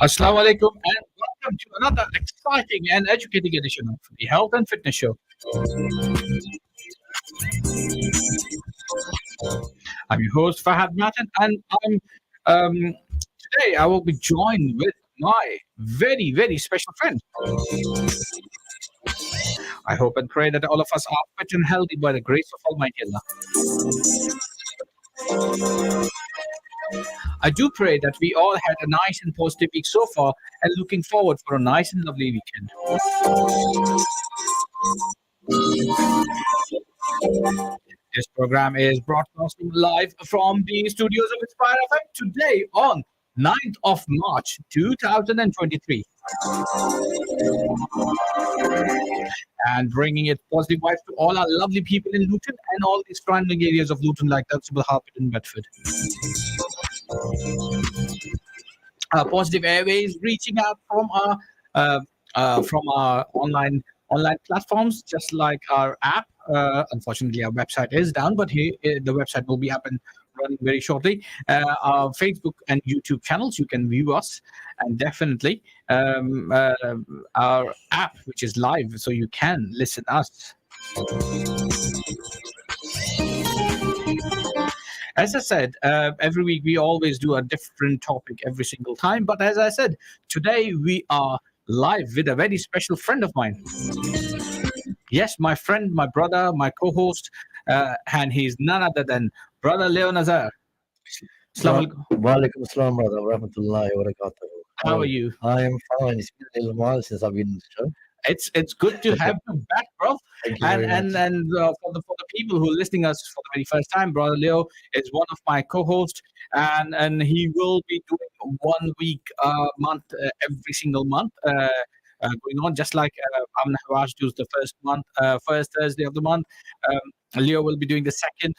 Assalamu alaikum and welcome to another exciting and educating edition of the Health and Fitness Show. I'm your host Fahad Matan, and today I will be joined with my very special friend. I hope and pray that all of us are fit and healthy by the grace of Almighty Allah. I do pray that we all had a nice and positive week so far and looking forward for a nice and lovely weekend. This program is broadcasting live from the studios of Inspire FM today on 9th of March 2023. And bringing it positive vibes to all our lovely people in Luton and all the surrounding areas of Luton like Dunstable, Harpeth and Bedford. Positive Airways reaching out from our online platforms, just like our app. Unfortunately, our website is down, but the website will be up and running very shortly. Our Facebook and YouTube channels, you can view us, and definitely our app, which is live, so you can listen us. As I said, every week we always do a different topic every single time. But as I said, today we are live with a very special friend of mine. Yes, my friend, my brother, my co-host, and he's none other than Brother Leo Nazar. Walaikum assalam, brother. Rahmatullahi wa barakatuh. How are you? I am fine. It's been a little while since I've been in the show. It's good to have you back, bro. Thank you And for the people who are listening us for the very first time, Brother Leo is one of my co-hosts, and he will be doing 1 week month every single month. Going on, just like Amna Hawaj does the first Thursday of the month. Leo will be doing the second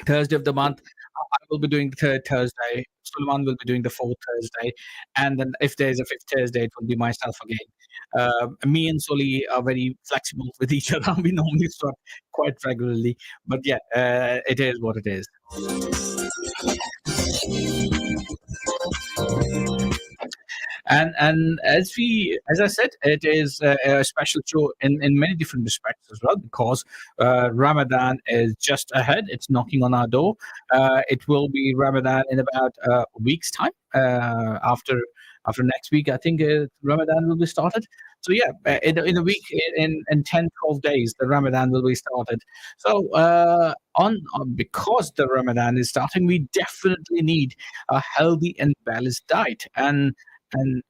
Thursday of the month. I will be doing the third Thursday. Sulaiman will be doing the fourth Thursday. And then if there's a fifth Thursday, it will be myself again. Me and Soli are very flexible with each other. We normally start quite regularly. But yeah, it is what it is. And as I said, it is a special show in many different respects as well, because Ramadan is just ahead. It's knocking on our door. It will be Ramadan in about a week's time. After next week, I think Ramadan will be started. So yeah, in a week, in 10, 12 days, the Ramadan will be started. So because the Ramadan is starting, we definitely need a healthy and balanced diet. And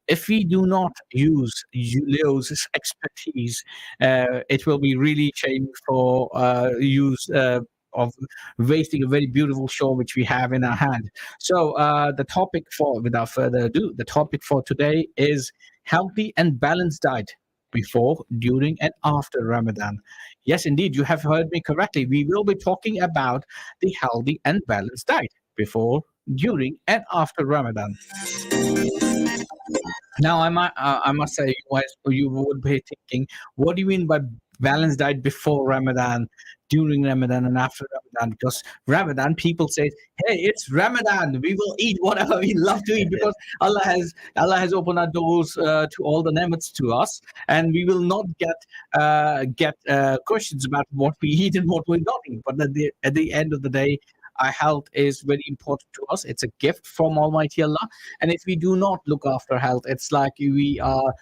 if we do not use Leo's expertise, it will be really shameful for use of wasting a very beautiful show which we have in our hand. So without further ado, the topic for today is healthy and balanced diet before, during, and after Ramadan. Yes, indeed, you have heard me correctly. We will be talking about the healthy and balanced diet before, during, and after Ramadan. Now, I must say, you would be thinking, what do you mean by balanced diet before Ramadan, during Ramadan, and after Ramadan? Because Ramadan, people say, hey, it's Ramadan. We will eat whatever we love to eat, because Allah has opened our doors to all the ni'mats to us, and we will not get questions about what we eat and what we not eat. But at the end of the day, our health is very important to us. It's a gift from Almighty Allah, and if we do not look after health, it's like we are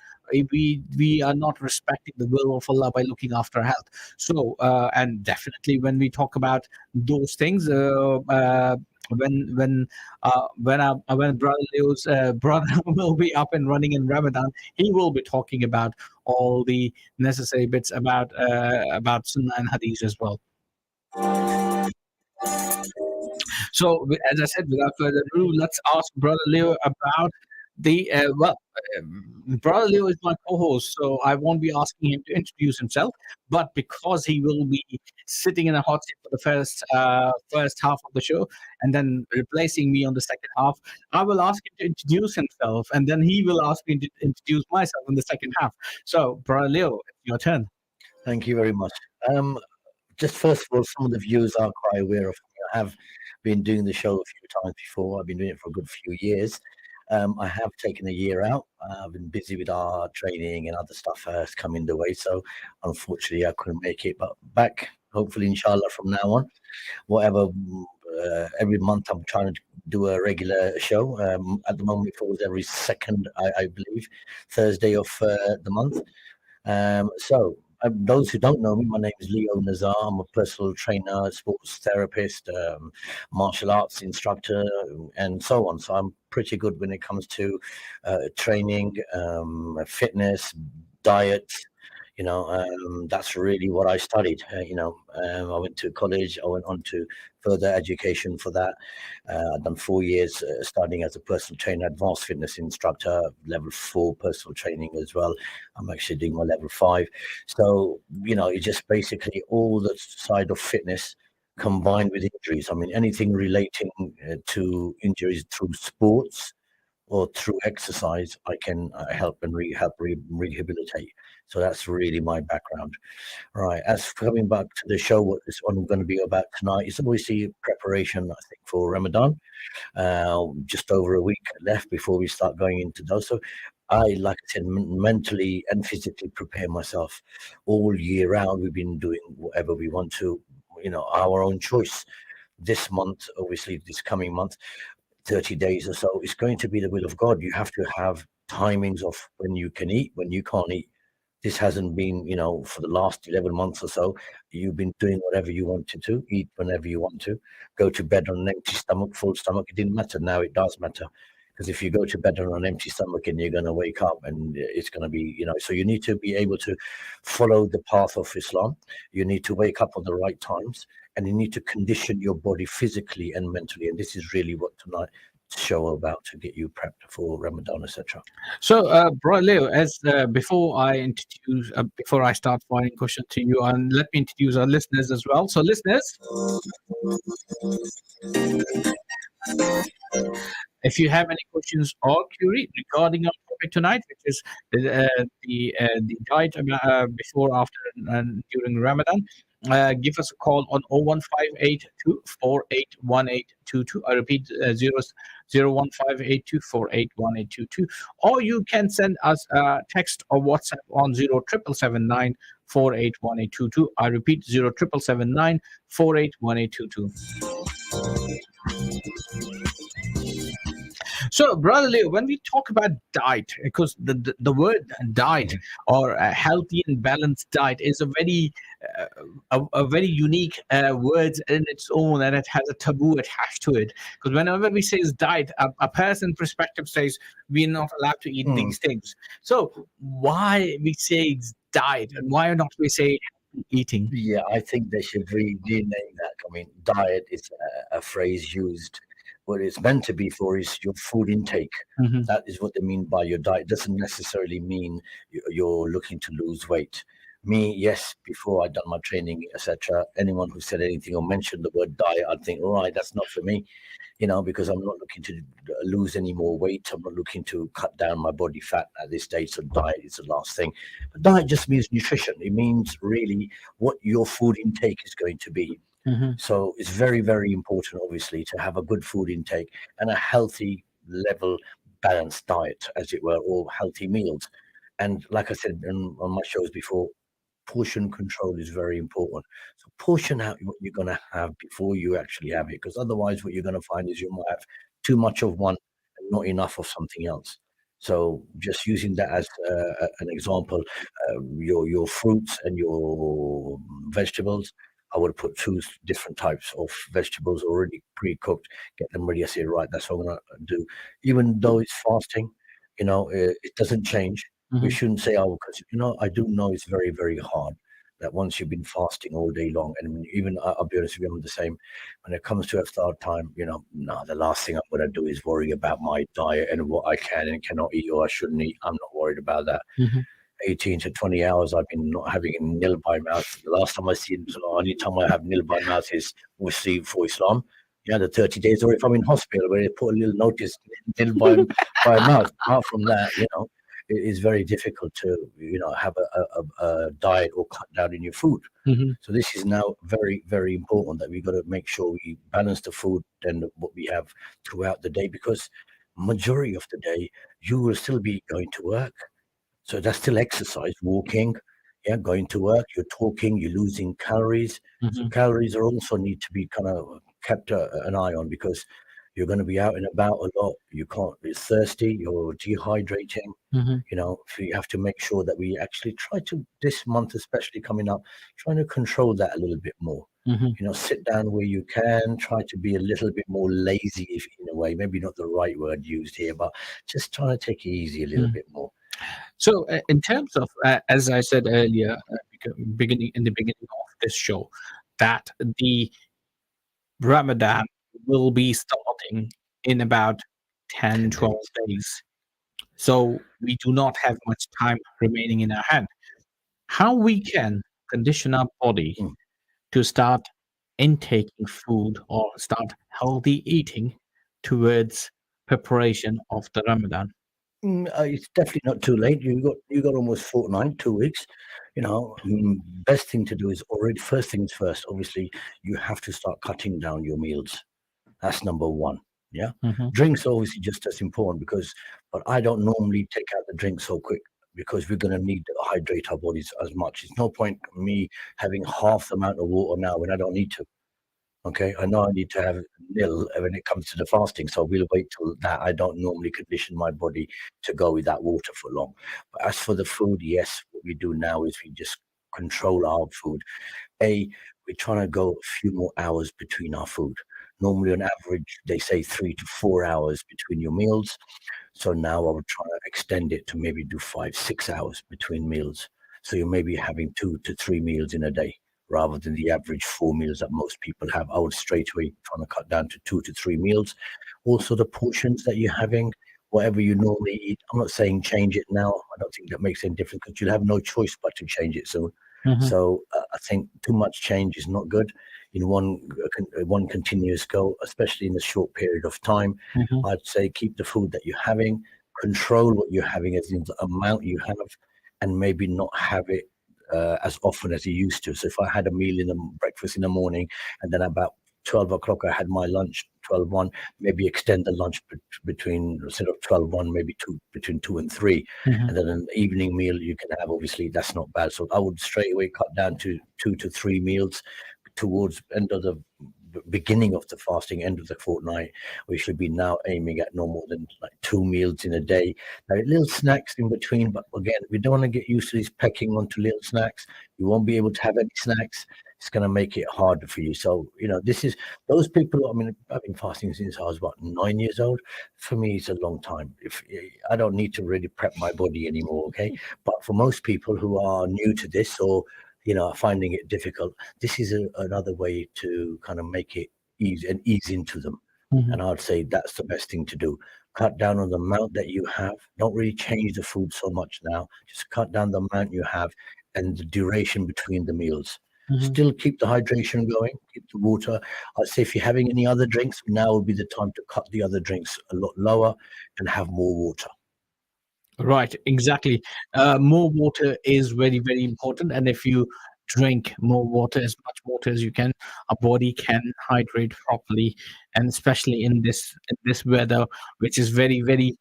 not respecting the will of Allah by looking after health. So, and definitely when we talk about those things, when Brother Leo's brother will be up and running in Ramadan, he will be talking about all the necessary bits about Sunnah and Hadith as well. So, as I said, without further ado, let's ask Brother Leo about Brother Leo is my co-host, so I won't be asking him to introduce himself. But because he will be sitting in a hot seat for the first half of the show, and then replacing me on the second half, I will ask him to introduce himself, and then he will ask me to introduce myself in the second half. So, Brother Leo, it's your turn. Thank you very much. Um, just first of all, some of the viewers are quite aware of me. I have been doing the show a few times before. I've been doing it for a good few years. I have taken a year out. I've been busy with our training and other stuff has come in the way. So unfortunately, I couldn't make it. But back, hopefully, inshallah, from now on, whatever. Every month, I'm trying to do a regular show. At the moment, it falls every second, I believe, Thursday of the month. Those who don't know me, my name is Leo Nazar. I'm a personal trainer, sports therapist, martial arts instructor, and so on. So I'm pretty good when it comes to training, fitness, diet. That's really what I studied. I went to college. I went on to further education for that. I've done 4 years studying as a personal trainer, advanced fitness instructor, level 4 personal training as well. I'm actually doing my level 5. So, it's just basically all the side of fitness combined with injuries. I mean, anything relating to injuries through sports or through exercise, I can help and rehabilitate. So that's really my background. Right. As for coming back to the show, what this one going to be about tonight is obviously preparation, I think, for Ramadan. Just over a week left before we start going into those. So like I said, mentally and physically prepare myself all year round. We've been doing whatever we want to, our own choice. This month, obviously, this coming month, 30 days or so, it's going to be the will of God. You have to have timings of when you can eat, when you can't eat. This hasn't been, for the last 11 months or so. You've been doing whatever you wanted to, eat whenever you want to, go to bed on an empty stomach, full stomach. It didn't matter. Now it does matter. Because if you go to bed on an empty stomach and you're going to wake up and it's going to be, so you need to be able to follow the path of Islam. You need to wake up on the right times and you need to condition your body physically and mentally. And this is really what tonight's show about, to get you prepped for Ramadan, etc. So, Brother Leo, as before I start firing questions to you, and let me introduce our listeners as well. So, listeners, if you have any questions or query regarding our topic tonight, which is the diet before, after, and during Ramadan, give us a call on 01582 481822. I repeat, 01582 or you can send us a text or WhatsApp on 07779 481822. I repeat, 07779 481822. So, Brother Leo, when we talk about diet, because the word diet or a healthy and balanced diet is uh, a very unique word in its own, and it has a taboo attached to it. Because whenever we say diet, a person perspective says we're not allowed to eat these things. So, why we say it's diet, and why not we say eating? Yeah, I think they should rename that. I mean, diet is a phrase used. What it's meant to be for is your food intake. Mhm. That is what they mean by your diet. It doesn't necessarily mean you're looking to lose weight. Me, yes, before I'd done my training, etc., anyone who said anything or mentioned the word diet, I'd think, all right, that's not for me, because I'm not looking to lose any more weight. I'm not looking to cut down my body fat at this stage. So diet is the last thing. But diet just means nutrition. It means really what your food intake is going to be. Mhm. So it's very, very important, obviously, to have a good food intake and a healthy level, balanced diet, as it were, or healthy meals. And like I said on my shows before, portion control is very important. So portion out what you're going to have before you actually have it, because otherwise, what you're going to find is you might have too much of one and not enough of something else. So just using that as an example, your fruits and your vegetables, I would put two different types of vegetables already pre-cooked, get them ready. I say, right, that's what I'm going to do. Even though it's fasting, it doesn't change. We Mhm. shouldn't say, oh, because, I do know it's very, very hard. that once you've been fasting all day long, and even I'll be honest with you, I'm the same. When it comes to iftar time, no, the last thing I'm going to do is worry about my diet and what I can and cannot eat or I shouldn't eat. I'm not worried about that. Hmm. 18 to 20 hours I've been not having nil by mouth. The last time I see, only time I have nil by mouth is obviously for Islam. Yeah, the 30 days, or if I'm in hospital where they put a little notice, nil by mouth. Apart from that, it is very difficult to, have a diet or cut down in your food. Hmm. So this is now very, very important that we got to make sure we balance the food and what we have throughout the day, because majority of the day you will still be going to work. So that's still exercise, walking, yeah, going to work, you're talking, you're losing calories. So Hmm. calories are also need to be kind of kept an eye on, because you're going to be out and about a lot. You can't, you're thirsty, you're dehydrating. Hmm. So you have to make sure that we actually try to, this month, especially coming up, trying to control that a little bit more. Hmm. Sit down where you can, try to be a little bit more lazy, if in a way, maybe not the right word used here, but just trying to take it easy a little bit more. So, in terms of, as I said earlier, beginning in the beginning of this show, that the Ramadan will be starting in about 10, 10 12 days. days. So we do not have much time remaining in our hand. How we can condition our body Mm. to start intaking food or start healthy eating towards preparation of the Ramadan? It's definitely not too late. You got almost fortnight, 2 weeks. Best thing to do is already first things first. Obviously, you have to start cutting down your meals. That's number one. Yeah, Hmm. drinks are obviously just as important, but I don't normally take out the drink so quick, because we're going to need to hydrate our bodies as much. It's no point me having half the amount of water now when I don't need to. Okay, I know I need to have nil when it comes to the fasting, so we'll wait till that. I don't normally condition my body to go with that water for long. But as for the food, yes, what we do now is we just control our food. We're trying to go a few more hours between our food. Normally, on average, they say 3 to 4 hours between your meals. So now I would try to extend it to maybe do 5, 6 hours between meals. So you're maybe having 2 to 3 meals in a day rather than the average 4 meals that most people have. I would straight away trying to cut down to 2 to 3 meals. Also, the portions that you're having, whatever you normally eat, I'm not saying change it now. I don't think that makes any difference, because you'll have no choice but to change it soon. Hmm. So I think too much change is not good in one continuous go, especially in a short period of time. Hmm. I'd say keep the food that you're having, control what you're having as in the amount you have, and maybe not have it as often as you used to. So if I had a meal in the breakfast in the morning, and then about 12 o'clock I had my lunch, 12:01, maybe extend the lunch between, instead of 12:01, maybe between 2 and 3, Hmm. and then an evening meal you can have. Obviously, that's not bad. So I would straight away cut down to 2 to 3 meals towards end of the beginning of the fasting, end of the fortnight. We should be now aiming at no more than like 2 meals in a day. Now, little snacks in between, but again, we don't want to get used to these pecking onto little snacks. You won't be able to have any snacks. It's going to make it harder for you. So, this is those people. I mean, I've been fasting since I was about 9 years old. For me, it's a long time. If I don't need to really prep my body anymore, okay. But for most people who are new to this, or finding it difficult, this is another way to kind of make it ease into them. Hmm. And I'd say that's the best thing to do. Cut down on the amount that you have. Don't really change the food so much now. Just cut down the amount you have and the duration between the meals. Hmm. Still keep the hydration going, keep the water. I'd say if you're having any other drinks, now would be the time to cut the other drinks a lot lower and have more water. Right, exactly. More water is very, very important. And if you drink more water, as much water as you can, our body can hydrate properly. And especially in this weather, which is very, very,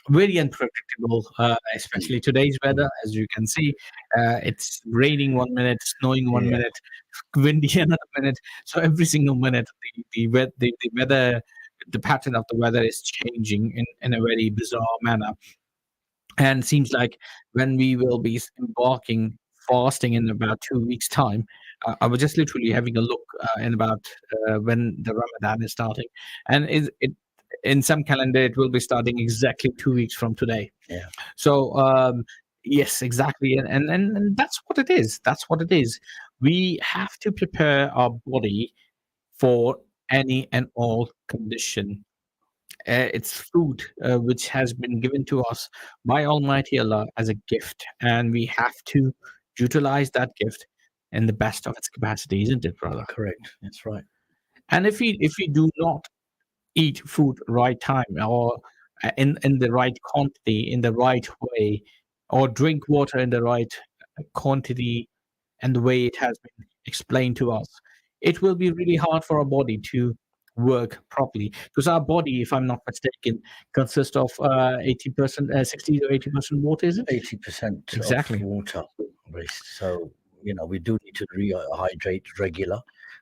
very unpredictable, especially today's weather. As you can see, it's raining 1 minute, snowing one Yeah. minute, windy another minute. So every single minute, the weather, the pattern of the weather is changing in a very bizarre manner. And seems like when we will be embarking fasting in about 2 weeks' time, I was just literally having a look in about when the Ramadan is starting, and it in some calendar it will be starting exactly 2 weeks from today. Yeah. So Yes, exactly, and that's what it is. That's what it is. We have to prepare our body for any and all condition. It's food which has been given to us by Almighty Allah as a gift, and we have to utilize that gift in the best of its capacity, isn't it, brother? Correct. That's right. And if we do not eat food right time, or in the right quantity, in the right way, or drink water in the right quantity and the way it has been explained to us, it will be really hard for our body to work properly, because our body, if I'm not mistaken, consists of 80%, 60 to 80% water, is it? 80% of Exactly. water waste. So, we do need to rehydrate regular.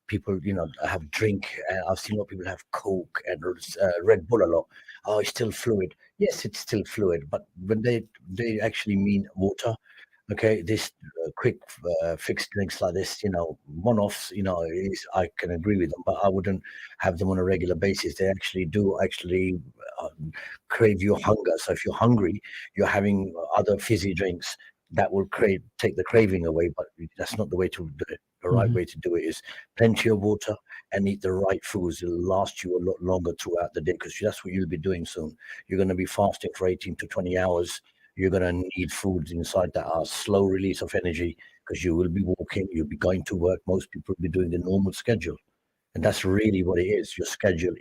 People, have drink. I've seen a lot of people have Coke and Red Bull a lot. Oh, it's still fluid. Yes, it's still fluid, but when they actually mean water, okay, this quick fixed drinks like this, one-offs, is, I can agree with them, but I wouldn't have them on a regular basis. They actually do crave your hunger. So if you're hungry, you're having other fizzy drinks that will take the craving away, but that's not the way to do it. The right Hmm. way to do it is plenty of water and eat the right foods. It'll last you a lot longer throughout the day, because that's what you'll be doing soon. You're going to be fasting for 18 to 20 hours. You're going to need foods inside that are slow release of energy, because you will be walking, you'll be going to work. Most people will be doing the normal schedule. And that's really what it is. Your schedule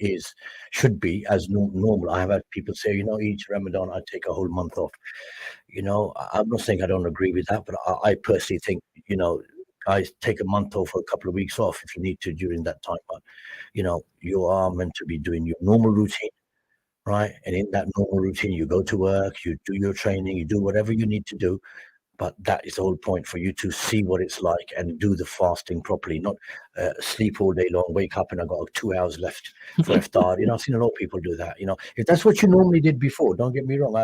should be as normal. I have had people say, each Ramadan, I take a whole month off. I'm not saying I don't agree with that, but I personally think, I take a month off or a couple of weeks off if you need to during that time. But, you are meant to be doing your normal routine, right? And in that normal routine, you go to work, you do your training, you do whatever you need to do. But that is the whole point, for you to see what it's like and do the fasting properly, not sleep all day long, wake up and I've got 2 hours left for iftar. I've seen a lot of people do that. If that's what you normally did before, don't get me wrong.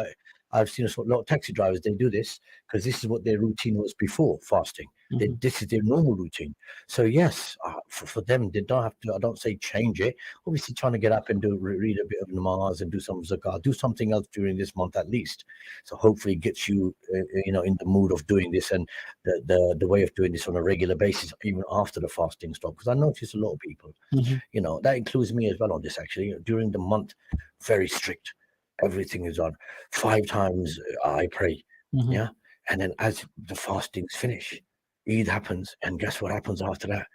I've seen a lot of taxi drivers, they do this because this is what their routine was before fasting. Hmm. This is their normal routine. So yes, for them, they don't have to, I don't say change it. Obviously, trying to get up and read a bit of namaz and do some zakah, do something else during this month at least. So hopefully it gets you, in the mood of doing this, and the way of doing this on a regular basis, even after the fasting stop. Because I notice a lot of people, Hmm. that includes me as well on this actually, during the month, very strict. Everything is on 5 times. I pray, Hmm. yeah, and then as the fastings finish, Eid happens, and guess what happens after that?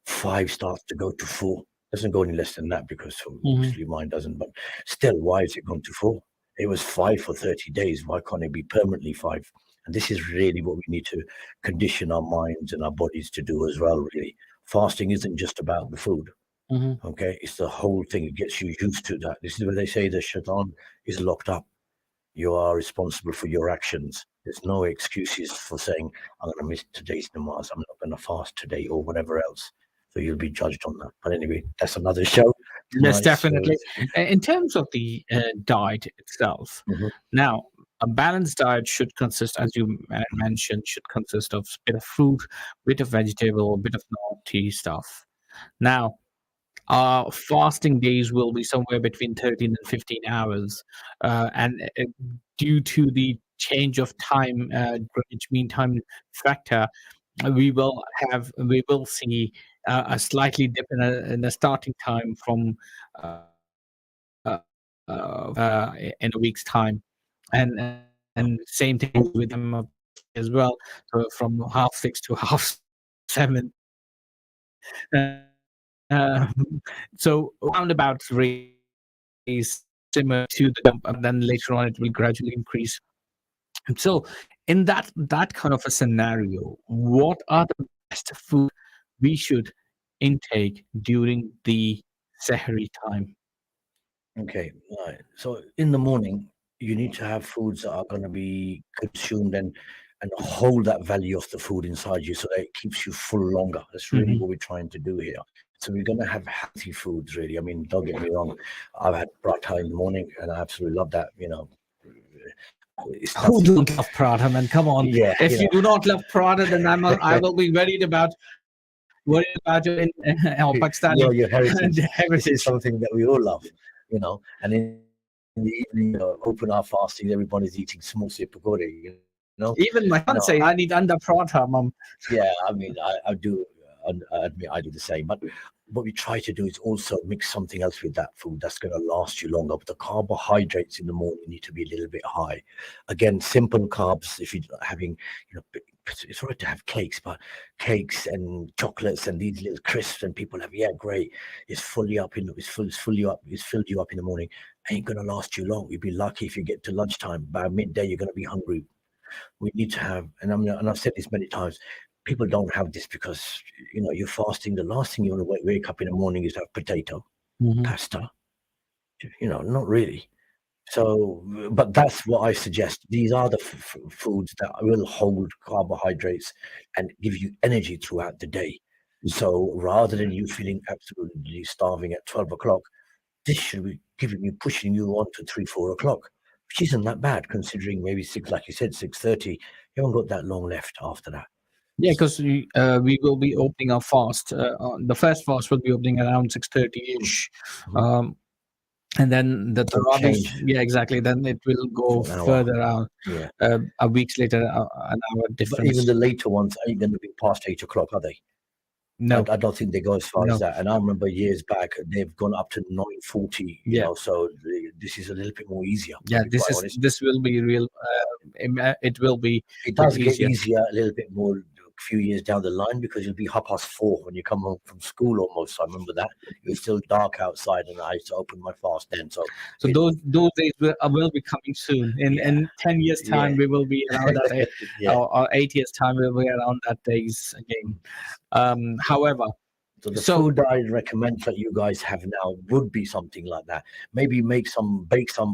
5 starts to go to 4. Doesn't go any less than that, because Hmm. obviously mine doesn't. But still, why is it gone to 4? It was 5 for 30 days. Why can't it be permanently 5? And this is really what we need to condition our minds and our bodies to do as well, really. Fasting isn't just about the food, Hmm. okay? It's the whole thing. It gets you used to that. This is where they say the shaitan is locked up. You are responsible for your actions. There's no excuses for saying, I'm going to miss today's namaz, I'm not going to fast today, or whatever else. So you'll be judged on that. But anyway, that's another show Yes, tonight. So, definitely. In terms of the diet itself, mhm. now a balanced diet should consist, as you mentioned, should consist of a bit of fruit, bit of vegetable, a bit of naughty stuff. Now, our fasting days will be somewhere between 13 and 15 hours, and due to the change of time, Greenwich Mean Time factor, we will see a slightly dip in a starting time from in a week's time, and same thing goes with them of as well. So from 6:30 to 7:30. So roundabouts raise similar to the jump, and then later on it will gradually increase. And so, in that kind of a scenario, what are the best food we should intake during the Sahari time? Okay, right. So in the morning, you need to have foods that are going to be consumed and hold that value of the food inside you, so that it keeps you full longer. That's really Mhm. what we're trying to do here. So we're going to have healthy foods, really. I mean, don't get me wrong. I've had paratha in the morning, and I absolutely love that. It's Who nothing. don't love Prada, man? Come on. Yeah, If you do not love Prada, then I will be worried about your Pakistani your heritage. This is heritage. something that we all love, And in the evening, open our fasting, everybody's eating samosa pakode, Even my son say, I need anda paratha, mum. Yeah, I mean, I do I admit I do the same, but what we try to do is also mix something else with that food that's going to last you longer. But the carbohydrates in the morning need to be a little bit high. Again, simple carbs. If you're having, it's all right to have cakes, but cakes and chocolates and these little crisps, and people have, yeah, great. It's filled you up in the morning. Ain't going to last you long. You'd be lucky if you get to lunchtime. By midday, you're going to be hungry. We need to have, and I've said this many times, people don't have this because you're fasting. The last thing you want to wake up in the morning is to have potato, pasta. Not really. So, but that's what I suggest. These are the foods that will hold carbohydrates and give you energy throughout the day. So rather than you feeling absolutely starving at 12 o'clock, this should be pushing you on to 3, 4 o'clock, which isn't that bad considering maybe like you said, 6:30. You haven't got that long left after that. Yeah, because we will be opening our fast. The first fast will be opening around 6:30 ish, and then the Tarawih. Yeah, exactly. Then it will go further out. Yeah, a weeks later, an hour difference. But even the later ones ain't going to be past 8 o'clock, are they? No, I don't think they go as far as that. And I remember years back, they've gone up to 9:40. So this is a little bit more easier. Yeah, this will be real. It will be. It does get easier a little bit more a few years down the line because it'll be 4:30 when you come home from school almost. I remember that it was still dark outside, and I used to open my fast then. So those days will be coming soon. In 10 years' time, we will be around that age, or 8 years' time, we'll be around that days again. However, so the food that I recommend that you guys have now would be something like that. Maybe bake some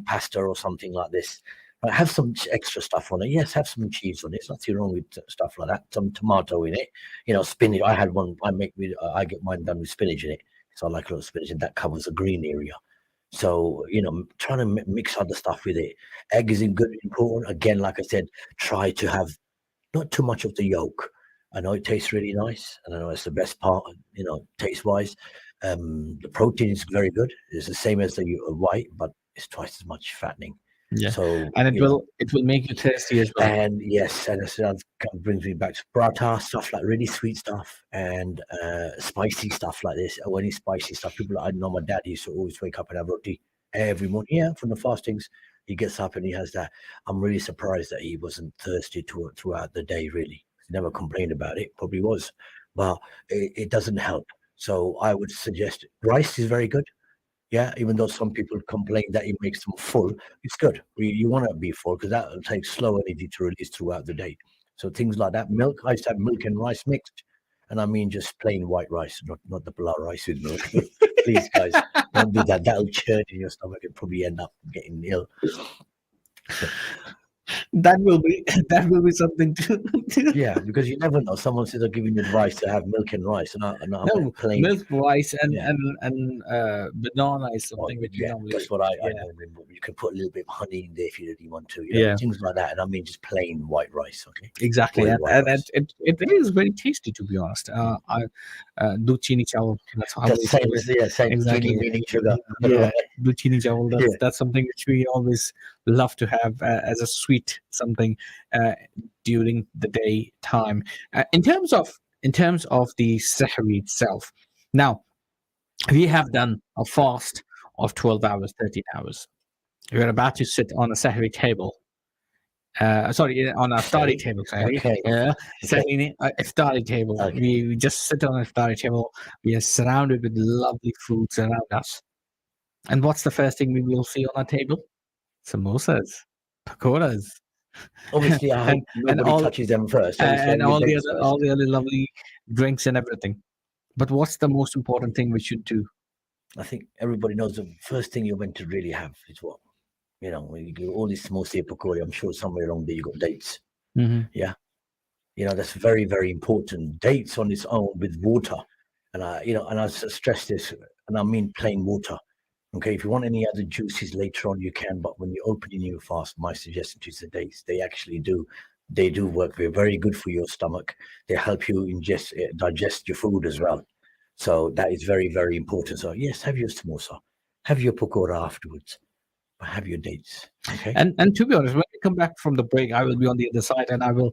pasta or something like this. Have some extra stuff on it. Yes, have some cheese on it. There's nothing wrong with stuff like that. Some tomato in it. Spinach. I had one. I get mine done with spinach in it. So I like a little spinach, and that covers the green area. So trying to mix other stuff with it. Egg is important. Again, like I said, try to have not too much of the yolk. I know it tastes really nice, and I know it's the best part, taste-wise. The protein is very good. It's the same as the white, but it's twice as much fattening. Yeah. So and it will make you thirsty as well. And yes, and that kind of brings me back to paratha, stuff like really sweet stuff and spicy stuff like this. Or any spicy stuff. I know my dad used to always wake up and have roti every morning. Yeah, from the fastings. He gets up and he has that. I'm really surprised that he wasn't thirsty throughout the day, really. He never complained about it, probably was. But it doesn't help. So I would suggest rice is very good. Yeah, even though some people complain that it makes them full, it's good. You want to be full because that will take slow energy to release throughout the day. So things like that. Milk, I used to have milk and rice mixed. And I mean just plain white rice, not the pulao rice with milk. Please, guys, don't do that. That'll churn in your stomach and probably end up getting ill. That will be something to yeah, because you never know. Someone says they're giving you advice to have milk and rice, and I'm plain milk, rice, and banana is something which that's what I know. You can put a little bit of honey in there if you really want to. Things like that. And I mean just plain white rice. Okay, exactly, and it is very tasty, to be honest. Do chini chawal. That's how same exactly. Meaning sugar. Yeah, do chini chawal. That's something which we always love to have as a sweet something during the day time. In terms of the Sahri itself, now we have done a fast of 12 hours, 13 hours. We're about to sit on a Sahri table. On a iftari table. Iftari table. Okay. We just sit on an iftari table. We are surrounded with lovely foods around us. And what's the first thing we will see on our table? Samosas, pakoras. Obviously, I hope nobody touches them first. And all the other lovely drinks and everything. But what's the most important thing we should do? I think everybody knows the first thing you're meant to really have is what? When you do all these samosa pakora, I'm sure somewhere along there you got dates. Mm-hmm. Yeah. That's very, very important. Dates on its own with water. And I stress this, and I mean plain water. Okay, if you want any other juices later on, you can. But when you open your new fast, my suggestion is the dates. They actually do. They do work. They're very good for your stomach. They help you digest your food as well. So that is very, very important. So yes, have your samosa, have your pakora afterwards, but have your dates. Okay. And to be honest, when come back from the break, I will be on the other side, and I will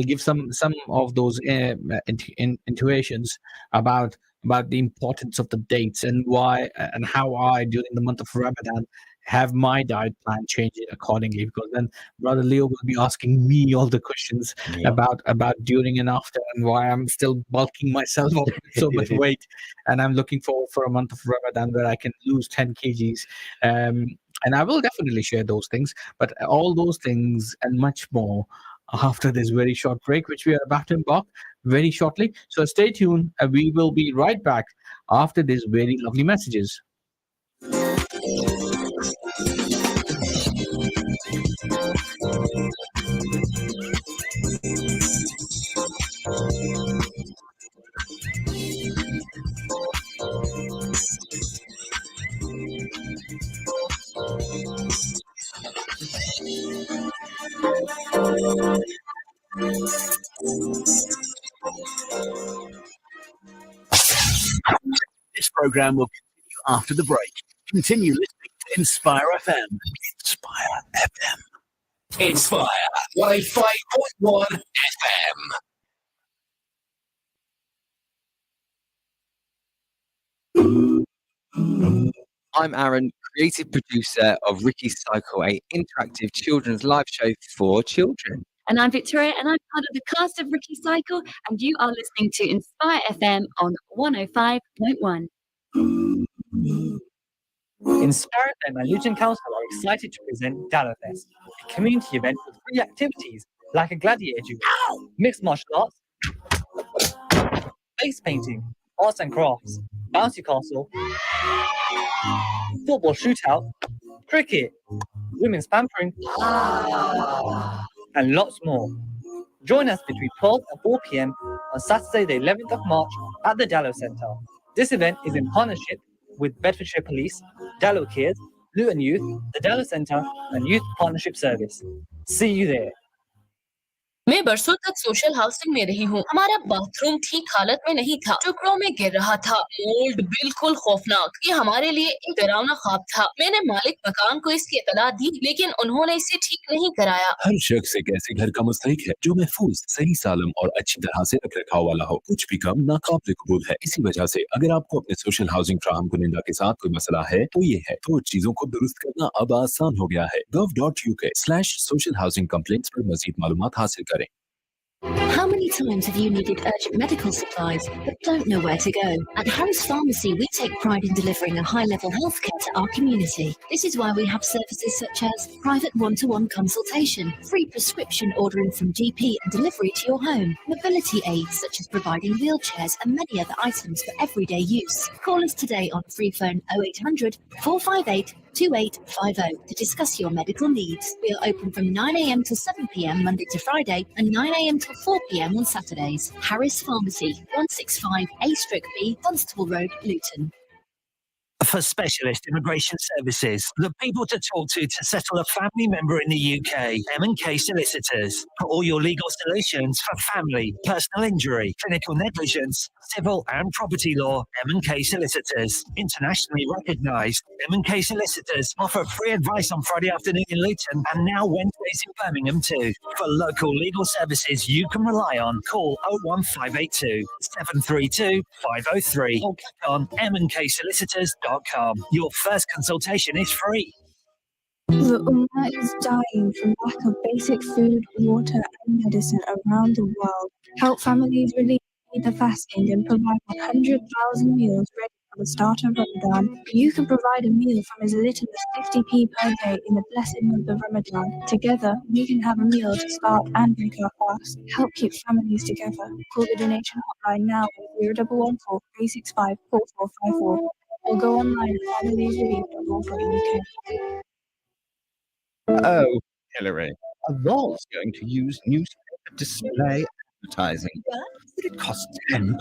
give some of those intuitions about the importance of the dates and why and how I during the month of Ramadan have my diet plan changed accordingly, because then brother Leo will be asking me all the questions Yeah. about during and after, and why I'm still bulking myself up with so much weight, and I'm looking forward for a month of Ramadan where I can lose 10 kgs. And I will definitely share those things, but all those things and much more after this very short break, which we are about to embark very shortly. So stay tuned. We will be right back after these very lovely messages. This program will continue after the break. Continue listening to Inspire FM. Inspire FM. Inspire 105.1 FM. I'm Aaron, creative producer of Ricky's Cycle, a interactive children's live show for children. And I'm Victoria, and I'm part of the cast of Ricky Cycle, and you are listening to Inspire FM on 105.1. Inspire FM and Luton Council are excited to present Dalafest, a community event with free activities like a gladiator duel, mixed martial arts, face painting, arts and crafts, bouncy castle, football shootout, cricket, women's pampering, and lots more. Join us between 12 and 4 p.m. on Saturday, the 11th of March at the Dallow Centre. This event is in partnership with Bedfordshire Police, Dallow Kids, Luton Youth, the Dallow Centre, and Youth Partnership Service. See you there. मैं बरसों तक social housing में रही हूँ। हमारा bathroom ठीक हालत में नहीं था, टुकड़ों में गिर रहा था, मोल्ड बिल्कुल खौफनाक। ये हमारे लिए एक डरावना ख्वाब था। मैंने मालिक मकान को इसकी इत्तला दी, लेकिन उन्होंने इसे ठीक नहीं कराया। हर शख्स एक ऐसे घर का मुस्तहिक है जो महफूज, सही सालम और अच्छी तरह से रख रखाव वाला हो। कुछ भी कम नाकाबिल कबूल है। इसी वजह से अगर आपको अपने सोशल हाउसिंग फराहम कुनिंदा के साथ कोई मसला है तो ये है, तो चीजों को दुरुस्त करना अब आसान हो गया है। gov.uk/social housing complaints पर मजीद मालूमात हासिल करें। How many times have you needed urgent medical supplies but don't know where to go? At Harris Pharmacy, we take pride in delivering a high-level healthcare to our community. This is why we have services such as private one-to-one consultation, free prescription ordering from GP and delivery to your home, mobility aids such as providing wheelchairs and many other items for everyday use. Call us today on free phone 0800 458 2850 to discuss your medical needs. We are open from 9 a.m. till 7 p.m. Monday to Friday and 9 a.m. till 4 p.m. on Saturdays. Harris Pharmacy, 165 A/B, Dunstable Road, Luton. For specialist immigration services, the people to talk to settle a family member in the UK, M&K Solicitors. For all your legal solutions for family, personal injury, clinical negligence, civil and property law, M&K Solicitors. Internationally recognised, M&K Solicitors offer free advice on Friday afternoon in Luton and now Wednesdays in Birmingham too. For local legal services you can rely on, call 01582 732 503 or click on mnksolicitors.com. Your first consultation is free. The Ummah is dying from lack of basic food, water and medicine around the world. Help families relieve the fasting and provide 100,000 meals ready for the start of Ramadan. You can provide a meal from as little as 50p per day in the blessed month of Ramadan. Together, we can have a meal to start and break our fast. Help keep families together. Call the donation hotline now at 0114 365 4454 or go online at familiesrelief.org.uk. Oh, Hillary, I was going to use newspaper display advertising, but it costs £10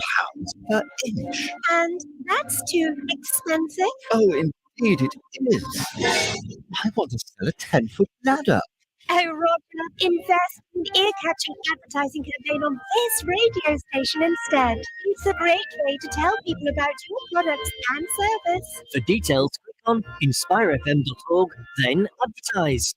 per inch. And that's too expensive. Oh, indeed it is. I want to sell a 10-foot ladder. Oh, Roger, invest in ear-catching advertising campaign on this radio station instead. It's a great way to tell people about your products and service. For details, click on inspirefm.org, then advertise.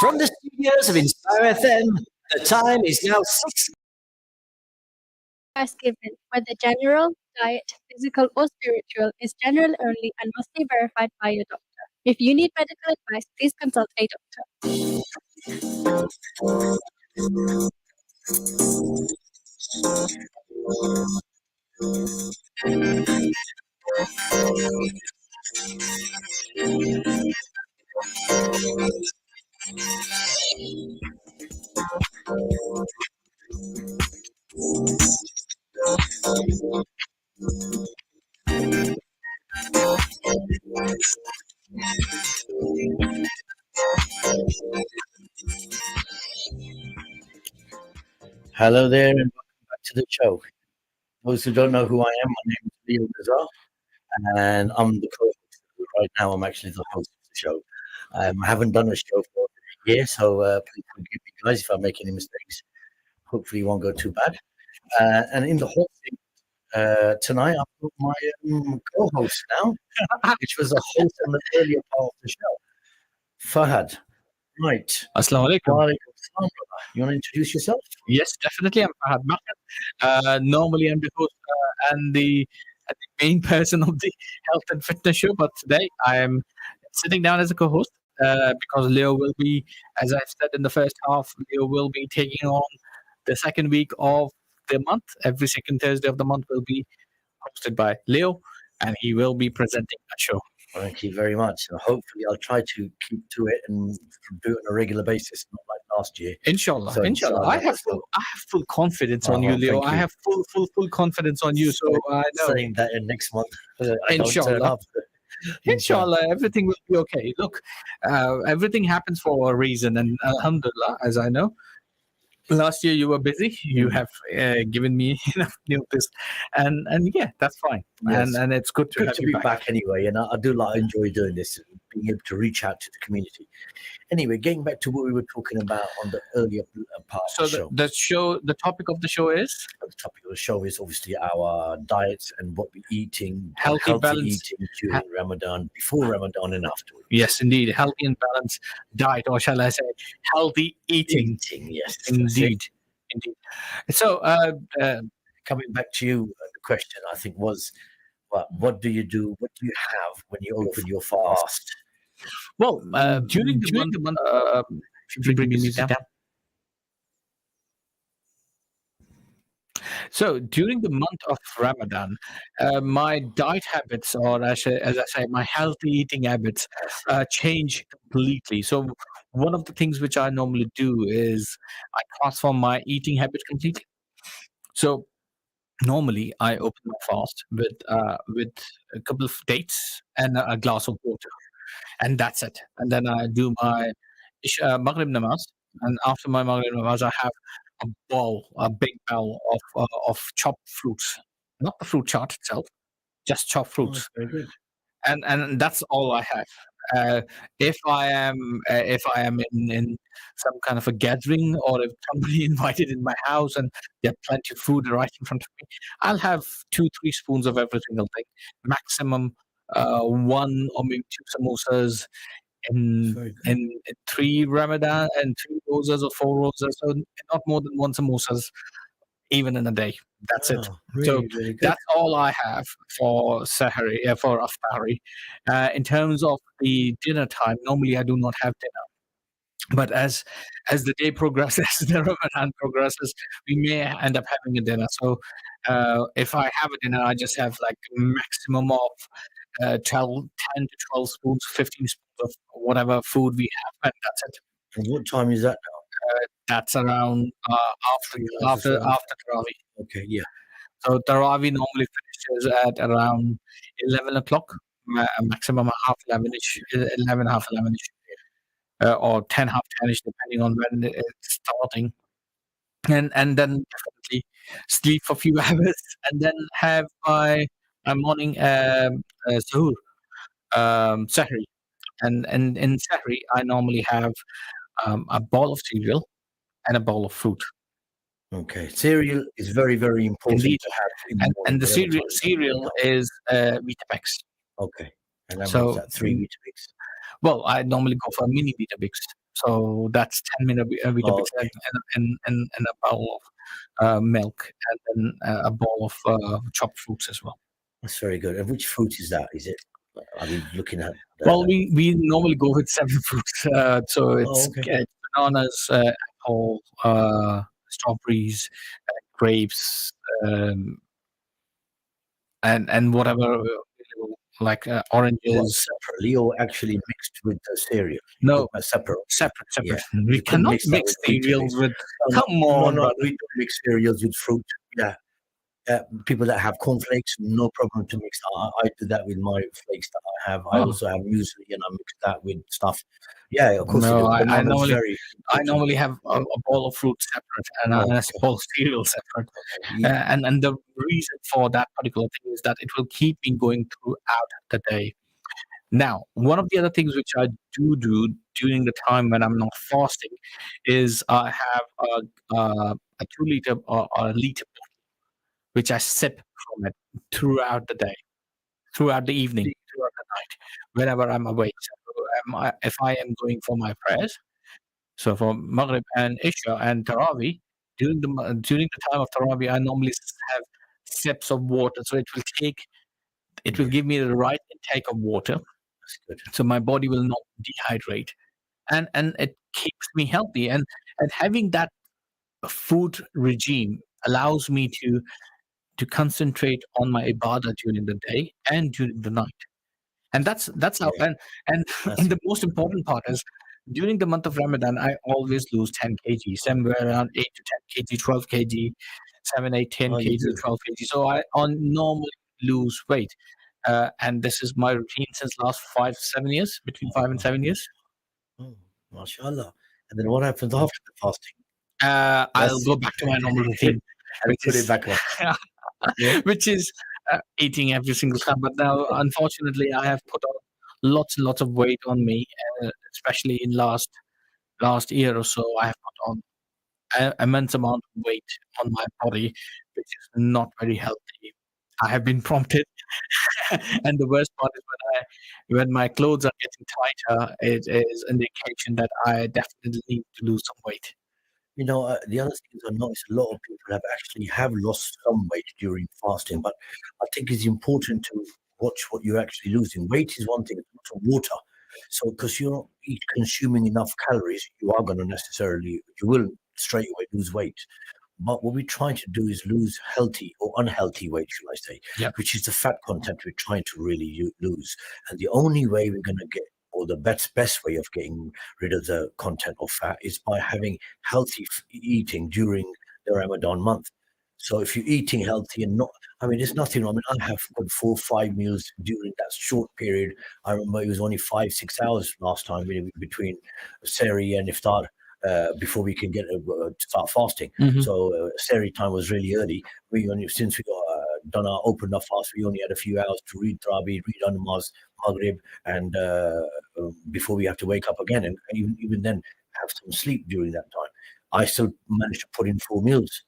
From the studios of Inspire FM, the time is now 6. Advice given, whether general, diet, physical, or spiritual, is general only and must be verified by your doctor. If you need medical advice, please consult a doctor. Hello there, and welcome back to the show. Those who don't know who I am, my name is Leo Nazar, and I'm the co-host. Right now, I'm actually the host of the show. I haven't done a show for a year, so please forgive me, guys, if I make any mistakes. Hopefully, it won't go too bad. And in the hot seat tonight, I've got my co-host now, which was a host on the earlier part of the show, Fahad. Right. Assalamu alaikum. Wa alaikum salam, brother. You want to introduce yourself? Yes, definitely. I'm Fahad Mahmoud. Normally, I'm the host and the main person of the health and fitness show, but today I am sitting down as a co-host because Leo will be, as I've said in the first half, Leo will be taking on the second week of the month. Every second Thursday of the month will be hosted by Leo, and he will be presenting a show. Thank you very much. And hopefully, I'll try to keep to it and do it on a regular basis, not like last year. Inshallah, So, inshallah. I have full confidence on you, Oh, Leo. thank I you. have full confidence on you. So I know. Saying that in next month, I don't turn Inshallah. up. Inshallah, everything will be okay. Look, everything happens for a reason, and alhamdulillah, as I know, last year you were busy. You have given me enough notice, and yeah, that's fine. Yes. And it's good to Good have to you be back. back anyway, and I do enjoy doing this, and being able to reach out to the community. Anyway, getting back to what we were talking about on the earlier part So of the show. the topic of the show is The topic of the show is obviously our diets and what we're eating, Healthy, balanced- eating during Ramadan, before Ramadan, and afterwards. yes, indeed, healthy and balanced diet, or shall I say, healthy eating. Yes, that's it. Indeed, indeed. So, Coming back to you, the question I think was, what do you do? What do you have when you open your fast? well, during the month, if you bring the music down. So during the month of Ramadan, my diet habits, or as I say, my healthy eating habits, change completely. So one of the things which I normally do is I transform my eating habit completely. So normally I open my fast with a couple of dates and a glass of water, and that's it. And then I do my Maghrib namaz, and after my Maghrib namaz, I have a big bowl of chopped fruits, not the fruit chart itself, just chopped fruits, Very good. and that's all I have. If I am in some kind of a gathering, or if somebody invited in my house and there are plenty of food right in front of me, I'll have 2-3 spoons of every single thing, maximum one or maybe two samosas in 3 Ramadan and 3 rosas or 4 rosas, so not more than 1 samosas even in a day. That's it. Oh, really, So really good. that's all I have for Sahari, for Aftari. In terms of the dinner time, normally I do not have dinner. But as the day progresses, the Ramadan progresses, we may end up having a dinner. So if I have a dinner, I just have like a maximum of 10 to 12 spoons, 15 spoons of whatever food we have, and that's it. And what time is that now? That's around after Tarawih. Okay, yeah. So Tarawih normally finishes at around 11 o'clock, maximum half 11ish, 11, half 11ish, or 10, half 10ish, depending on when it's starting. And then definitely sleep for a few hours, and then have my morning suhoor, sahri. And in sahri, I normally have a bowl of cereal and a bowl of fruit. Okay, cereal is very, very important Indeed. to have. In And morning, the whatever cereal time. is Weetabix. Okay, and then So what's that? 3 Weetabix. well, I normally go for mini Weetabix. So that's 10 minute Weetabix and a bowl of milk, and then a bowl of chopped fruits as well. That's very good. And which fruit is that? Is it? Are we looking at? Well, we normally go with 7 fruits. So it's okay. bananas, apple, strawberries, grapes, and whatever like What, oranges. separately or actually mixed with the cereal? No, separate. separate. Yeah. We You couldn't cannot mix that mix with cereals Weetabix. with. No, Come no, on, no, brother. we don't mix cereals with fruit. Yeah. People that have cornflakes, no problem to mix. I do that with my flakes that I have. I Oh. also have muesli and I mix that with stuff. Yeah, of course. No, I Banana's normally very I normally have a bowl of fruit separate and Oh, a bowl of cereal separate. And the reason for that particular thing is that it will keep me going throughout the day. Now, one of the other things which I do during the time when I'm not fasting is I have a 2 liter or a liter bottle which I sip from it throughout the day, throughout the evening, throughout the night, whenever I'm awake. So, if I am going for my prayers, so for Maghrib and Isha and Taraweeh, during the time of Taraweeh, I normally have sips of water. So it will give me the right intake of water. That's good. So my body will not dehydrate, and it keeps me healthy. And having that food regime allows me to concentrate on my ibadah during the day and during the night. And that's how. And and the most important part is during the month of Ramadan, I always lose 10 kg, somewhere around 8 to 10 kg, 12 kg, 7, 8, 10 Oh, you kg, do? 12 kg. So I on normally lose weight. And this is my routine since last 5, 7 years, between 5 and 7 years. Oh, mashallah. And then what happens after the fasting? I'll go back to my normal routine, And put it back on. which is eating every single time. But now, unfortunately, I have put on lots and lots of weight on me, especially in last year or so. I have put on an immense amount of weight on my body, which is not very healthy. I have been prompted, and the worst part is when my clothes are getting tighter, it is an indication that I definitely need to lose some weight. You know, the other thing is I noticed a lot of people have lost some weight during fasting, but I think it's important to watch what you're actually losing. Weight is one thing, it's also water. So, because you're not consuming enough calories, you will straight away lose weight. But what we're trying to do is lose healthy or unhealthy weight, should I say, which is the fat content we're trying to really lose. And the only way we're going to get, or the best way of getting rid of the content of fat is by having healthy eating during the Ramadan month. So if you're eating healthy and not, I mean, there's nothing wrong. I mean, I have good 4 or 5 meals during that short period. I remember it was only 5, 6 hours last time between Seri and Iftar. Before we can get start fasting, so Seri time was really early. Since we got opened our fast, we only had a few hours to read Trabi, read Namaz, Maghrib, and before we have to wake up again, and even then have some sleep during that time. I still managed to put in 4 meals.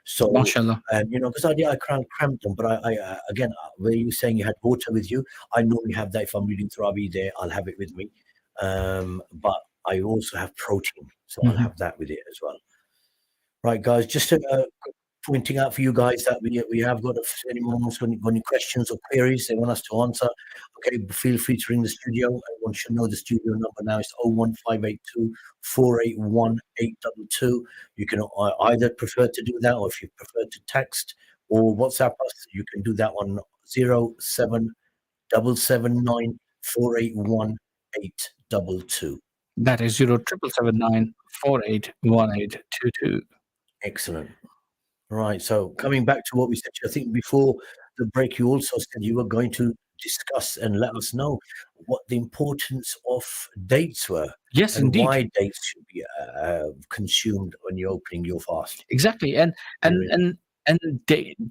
So, Mashallah. and because I cramped them, but I again, where you saying you had water with you, I normally have that if I'm reading Trabi there, I'll have it with me. But I also have protein, so I'll have that with it as well. Right, guys, just pointing out for you guys that we have got, if anyone wants got any questions or queries they want us to answer, okay, feel free to ring the studio. Everyone should know the studio number now is 01582 481 822. You can either prefer to do that, or if you prefer to text or WhatsApp us, you can do that on 07779 481 822. That is 07779481822. Excellent. Right. So coming back to what we said, I think before the break, you also said you were going to discuss and let us know what the importance of dates were. Yes, and indeed. why dates should be consumed when you're opening your fast. Exactly, and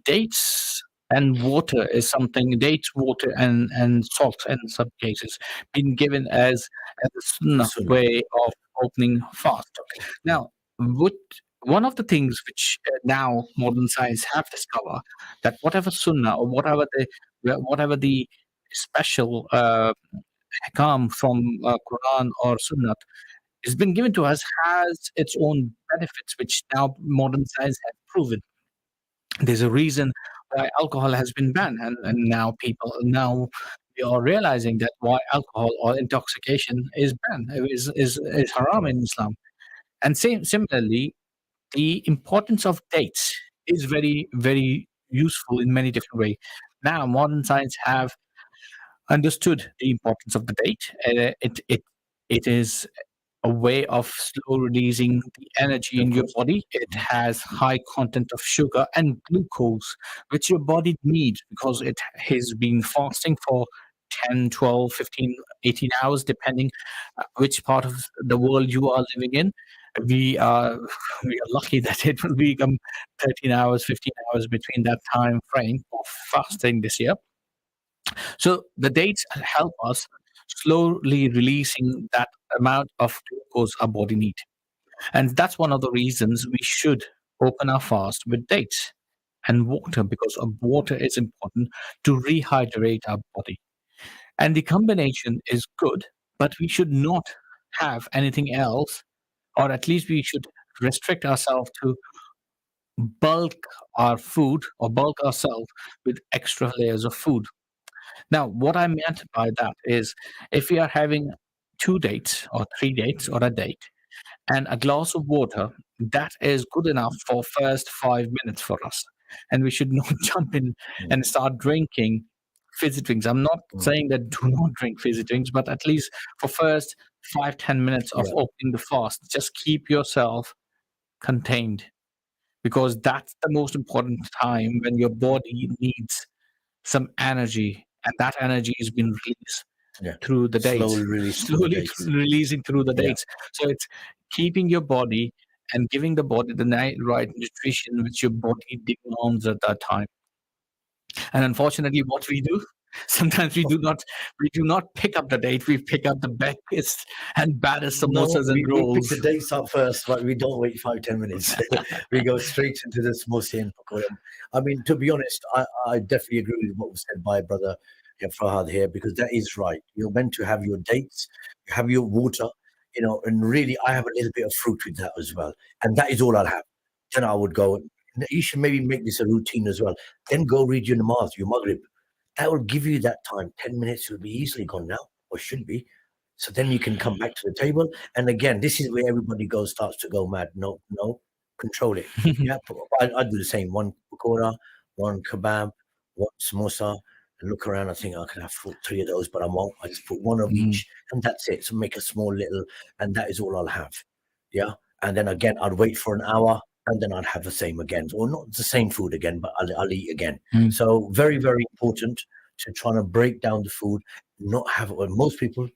dates and water is something. Dates, water, and salt in some cases been given as a sunnah way of opening fast. Now, one of the things which now modern science have discovered, that whatever sunnah or whatever the special hikam from Quran or sunnah it's been given to us has its own benefits, which now modern science has proven. There's a reason why alcohol has been banned, and now we are realizing that why alcohol or intoxication is banned, is haram in Islam. And similarly, the importance of dates is very, very useful in many different ways. Now, modern science have understood the importance of the date. It is a way of slow releasing the energy in your body. It has high content of sugar and glucose, which your body needs because it has been fasting for 10, 12, 15, 18 hours, depending which part of the world you are living in. We are we are lucky that it will become 13 hours, 15 hours between that time frame of fasting this year. So the dates help us slowly releasing that amount of glucose our body needs. And that's one of the reasons we should open our fast with dates and water, because water is important to rehydrate our body. And the combination is good, but we should not have anything else, or at least we should restrict ourselves to bulk our food or bulk ourselves with extra layers of food. Now, what I meant by that is if we are having two dates or three dates or a date and a glass of water, that is good enough for first 5 minutes for us. And we should not jump in and start drinking fizzy drinks. I'm not saying that do not drink fizzy drinks, but at least for first 5-10 minutes of opening the fast, just keep yourself contained, because that's the most important time when your body needs some energy, and that energy is being released through the dates, slowly releasing through the dates. So it's keeping your body and giving the body the right nutrition which your body demands at that time. And unfortunately, what we do sometimes we do not pick up the date. We pick up the biggest and baddest samosas and we rolls. pick the dates up first, but we don't wait 5-10 minutes. We go straight into the samosa and pakora. I mean, to be honest, I definitely agree with what was said by brother Farhad here, because that is right. You're meant to have your dates, you have your water, and really I have a little bit of fruit with that as well. And that is all I'll have. Then I would go, you should maybe make this a routine as well. Then go read your namaz, your maghrib. That will give you that time. 10 minutes will be easily gone now, or should be. So then you can come back to the table. And again, this is where everybody starts to go mad. No, control it. Yeah, I do the same. One pakora, one kebab, one samosa, and look around. I think I can have 3 of those, but I won't. I just put one of each, and that's it. So make a small little, and that is all I'll have. Yeah. And then again, I'd wait for an hour, and then I'd have the same again, or not the same food again, but I'll eat again. So very, very important to try to break down the food, not have it. When most people,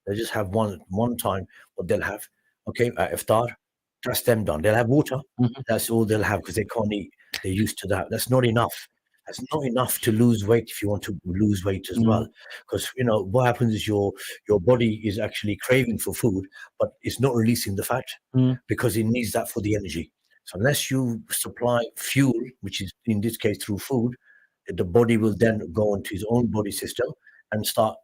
they just have one time what they'll have. Okay, at iftar, that's them done. They'll have water. That's all they'll have because they can't eat. They're used to that. That's not enough. That's not enough to lose weight if you want to lose weight as well. Because what happens is your body is actually craving for food, but it's not releasing the fat because it needs that for the energy. So unless you supply fuel, which is in this case through food, the body will then go into its own body system and start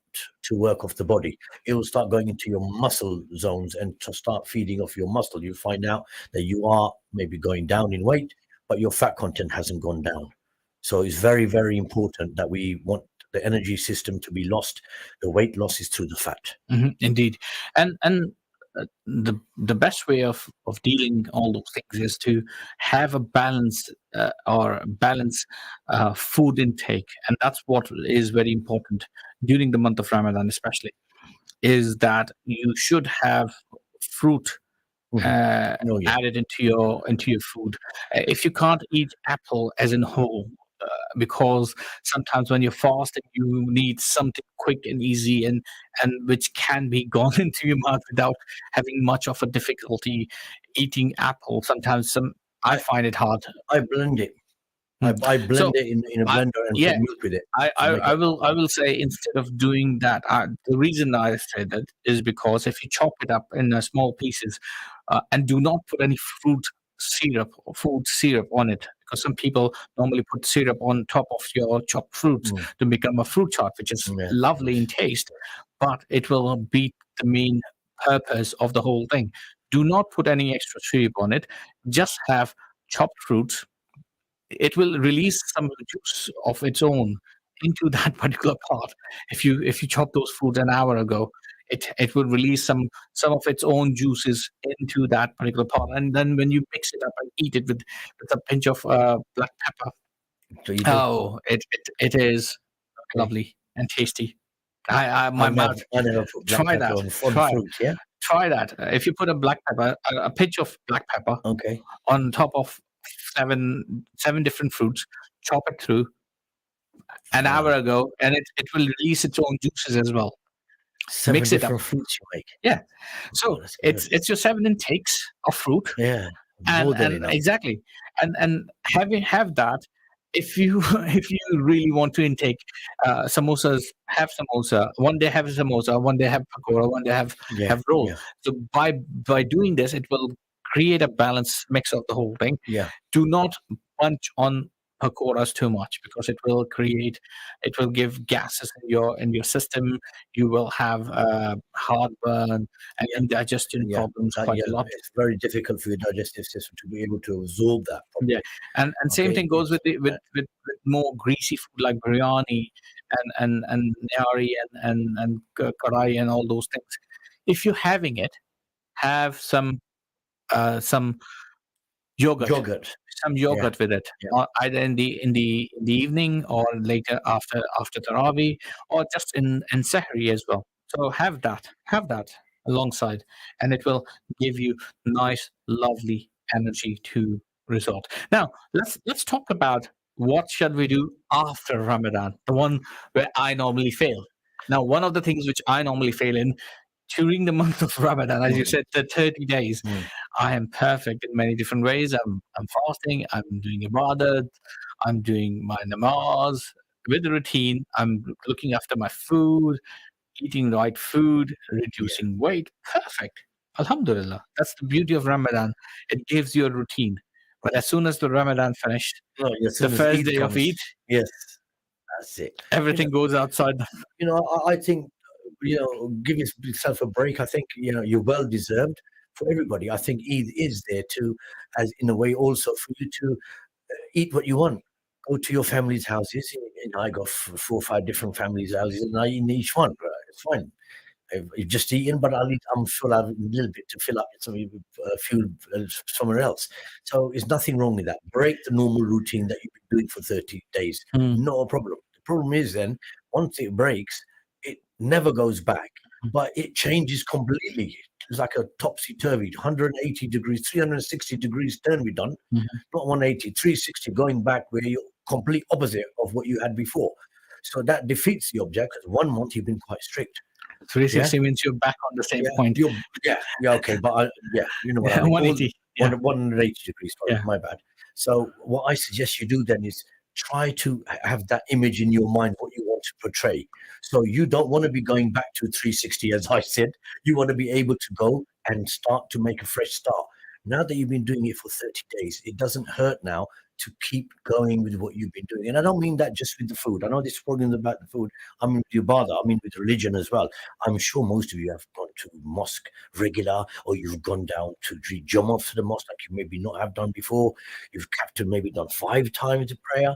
to work off the body. It will start going into your muscle zones and to start feeding off your muscle. You'll find out that you are maybe going down in weight, but your fat content hasn't gone down. So it's very, very important that we want the energy system to be lost. The weight loss is through the fat. Indeed. And the best way of dealing all those things is to have a balance food intake, and that's what is very important during the month of Ramadan, especially, is that you should have fruit added into your food. If you can't eat apple as in whole, because sometimes when you're fasting, you need something quick and easy and which can be gone into your mouth without having much of a difficulty eating apple. Sometimes I find it hard. I blend it. I blend it in a blender and put milk with it. I will say, instead of doing that, the reason I say that is because if you chop it up in small pieces and do not put any food syrup on it, because some people normally put syrup on top of your chopped fruits to become a fruit chaat, which is lovely in taste, but it will beat the main purpose of the whole thing. Do not put any extra syrup on it. Just have chopped fruits. It will release some juice of its own into that particular pot. If you chop those fruits an hour ago, it will release some of its own juices into that particular pot, and then when you mix it up and eat it with a pinch of black pepper, So you do. oh, it is lovely and tasty. My mouth. I never put black Try pepper that. on Try fruit. Yeah. try that. If you put a black pepper, a pinch of black pepper Okay. on top of seven different fruits, chop it through an hour ago, and it will release its own juices as well. 7 Mix it up. different fruits you make. Yeah. So that's good. it's your 7 intakes of fruit. Yeah. More than And enough. exactly. And have that. If you if you really want to intake samosas, have samosa. One day have samosa, one day have pakora, one day Yeah. have roll. Yeah. So by doing this, it will create a balanced mix of the whole thing. Yeah. Do not punch on pakoras too much, because it will give gases in your system. You will have heartburn and indigestion problems quite a lot. It's very difficult for your digestive system to be able to absorb that properly. Yeah, and same Okay, thing goes with with more greasy food like biryani and nihari and karai and all those things. If you're having it, have some yogurt. Some yogurt with it, either in the evening or later after Tarawih, or just in Sahri as well. So have that alongside, and it will give you nice, lovely energy to resort. Now let's talk about what should we do after Ramadan, the one where I normally fail. Now, one of the things which I normally fail in during the month of Ramadan, as you said, the 30 days, I am perfect in many different ways. I'm fasting, I'm doing ibadat, I'm doing my namaz with a routine, I'm looking after my food, eating the right food, reducing weight. Perfect. Alhamdulillah. That's the beauty of Ramadan. It gives you a routine. But as soon as the Ramadan finished, the first day of Eid, yes, that's it. everything goes outside. I think, give yourself a break. I think, you're well deserved for everybody. I think Eid is there to, as in a way, also for you to eat what you want. Go to your family's houses. I got 4 or 5 different families' houses, and I eat in each one. Right? It's fine. I've just eaten, but I'm sure I'll have a little bit to fill up some fuel somewhere else. So there's nothing wrong with that. Break the normal routine that you've been doing for 30 days. Not a problem. The problem is then, once it breaks, it never goes back, but it changes completely. It's like a topsy-turvy, 180 degrees, 360 degrees turn we done, not 180, 360 going back where you're complete opposite of what you had before. So that defeats the object, because 1 month you've been quite strict. 360 means you're back on the same point. Okay, but you know what I mean. 180. 180 degrees, sorry, my bad. So what I suggest you do then is try to have that image in your mind, what you want to portray. So you don't want to be going back to 360, as I said. You want to be able to go and start to make a fresh start. Now that you've been doing it for 30 days, it doesn't hurt now to keep going with what you've been doing. And I don't mean that just with the food. I know this program is about the food. I mean with ibadah, I mean with religion as well. I'm sure most of you have gone to mosque regular, or you've gone down to read Jummah for the mosque like you maybe not have done before. You've captured maybe done 5 times the prayer.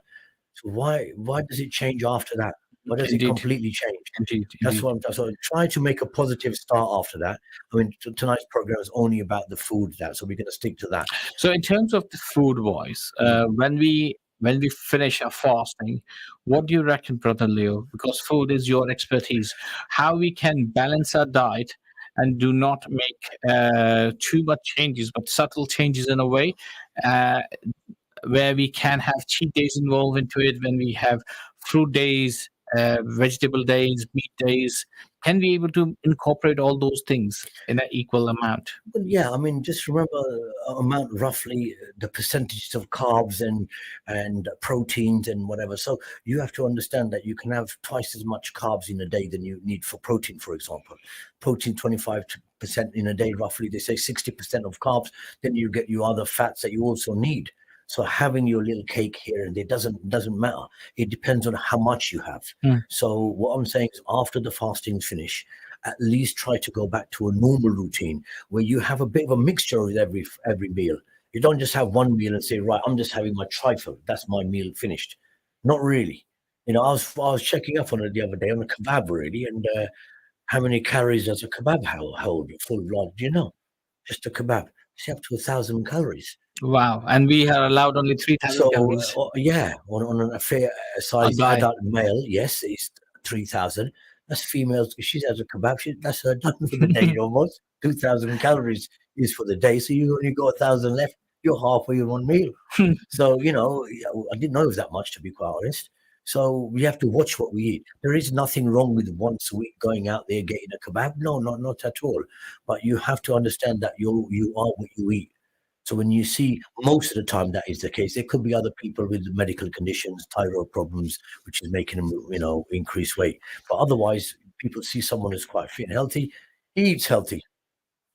So why does it change after that? Why does it completely change? Indeed. That's what I'm so try to make a positive start after that. I mean, tonight's program is only about the food, so we're going to stick to that. So in terms of the food wise, when we finish our fasting, what do you reckon, Brother Leo? Because food is your expertise. How we can balance our diet and do not make too much changes, but subtle changes in a way where we can have cheat days involved into it, when we have fruit days, vegetable days, meat days. Can we able to incorporate all those things in an equal amount? Well, yeah, I mean, just remember amount roughly the percentages of carbs and proteins and whatever. So you have to understand that you can have twice as much carbs in a day than you need for protein, for example. Protein 25% in a day, roughly. They say 60% of carbs. Then you get your other fats that you also need. So having your little cake here and there doesn't matter. It depends on how much you have. So what I'm saying is, after the fasting's finish, at least try to go back to a normal routine where you have a bit of a mixture with every meal. You don't just have one meal and say, right, I'm just having my trifle. That's my meal finished. Not really. I was checking up on it the other day on a kebab really, and how many calories does a kebab hold? Full blood, do you know? Just a kebab. It's up to 1,000 calories. Wow. And we are allowed only 3,000 So calories. yeah, on a fair size guy. adult male, yes, it's 3,000. That's females. If she has a kebab, that's her done for the day almost. 2,000 calories is for the day, so you only got 1,000 left. You're halfway in one meal. So I didn't know it was that much, to be quite honest. So we have to watch what we eat. There is nothing wrong with once a week going out there getting a kebab. No, not at all. But you have to understand that you are what you eat. So when you see most of the time that is the case, there could be other people with medical conditions, thyroid problems, which is making them, increase weight. But otherwise, people see someone who's quite fit and healthy, he eats healthy,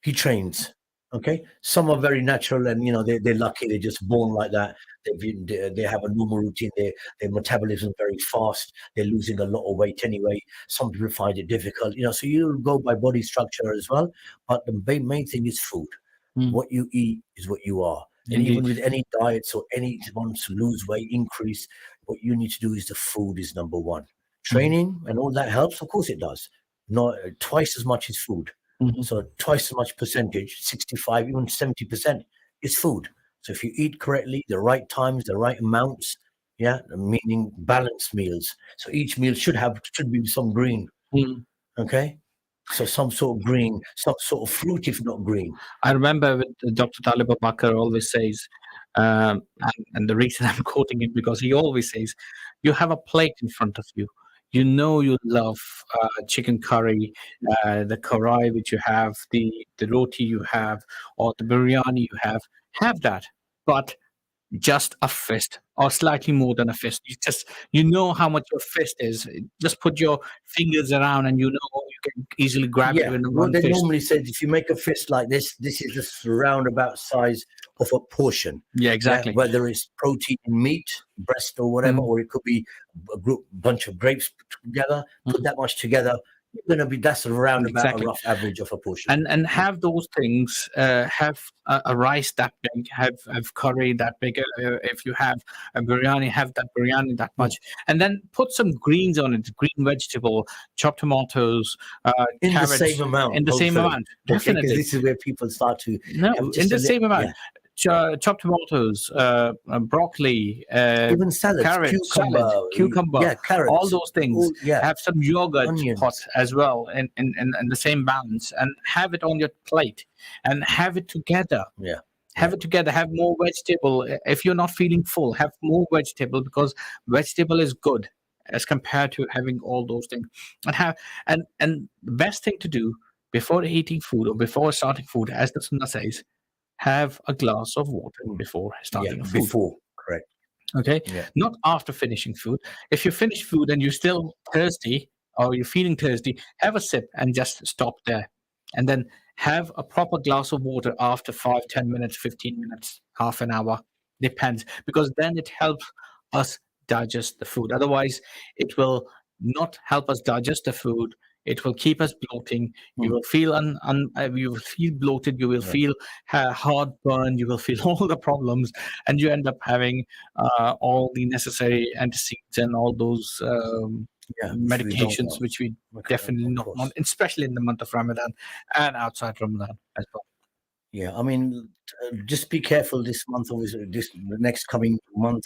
he trains. Okay, some are very natural, and they're lucky. They're just born like that. They have a normal routine. Their metabolism very fast. They're losing a lot of weight anyway. Some people find it difficult. So you go by body structure as well. But the main thing is food. What you eat is what you are. And even with any diets or any wants to lose weight, increase, what you need to do is the food is number one. Training and all that helps. Of course it does. Not twice as much is food. So twice as much percentage, 65, even 70% is food. So if you eat correctly, the right times, the right amounts, meaning balanced meals. So each meal should be some green. Okay. So some sort of green, some sort of fruit, if not green. I remember with Dr. Talib Bakr always says, and the reason I'm quoting it because he always says, you have a plate in front of you. You love chicken curry, the karai which you have, the roti you have, or the biryani you have that. But just a fist or slightly more than a fist. You know how much your fist is. Just put your fingers around and you can easily grab it with one they fist. normally said if you make a fist like this is just the roundabout size of a portion. Yeah, exactly. Whether it's protein in meat, breast or whatever, or it could be a bunch of grapes put together. Put that much together. That's around about a rough average of a portion. And have those things, have a rice that big, have curry that big. If you have a biryani, have that biryani that much, and then put some greens on it, green vegetable, chopped tomatoes, in carrots, the same amount. In the same amount, definitely. Because this is where people start to in the same amount. Chopped tomatoes, broccoli, even salads, cucumber, carrots, all those things. Have some yogurt pot as well in the same balance, and have it on your plate and have it together. Have it together. Have more vegetable. If you're not feeling full, have more vegetable because vegetable is good as compared to having all those things. And the best thing to do before eating food or before starting food, as the Sunnah says, have a glass of water before starting food. Before, correct. Okay, not after finishing food. If you finish food and you're still thirsty or you're feeling thirsty, have a sip and just stop there, and then have a proper glass of water after 5, 10 minutes, 15 minutes, half an hour, depends, because then it helps us digest the food. Otherwise, it will not help us digest the food. It will keep us bloating. You will feel you will feel bloated. You will feel heartburn. You will feel all the problems, and you end up having all the necessary antacids and all those medications, which we definitely not want, especially in the month of Ramadan and outside Ramadan as well. Yeah, I mean, just be careful this month. Obviously, the next coming month,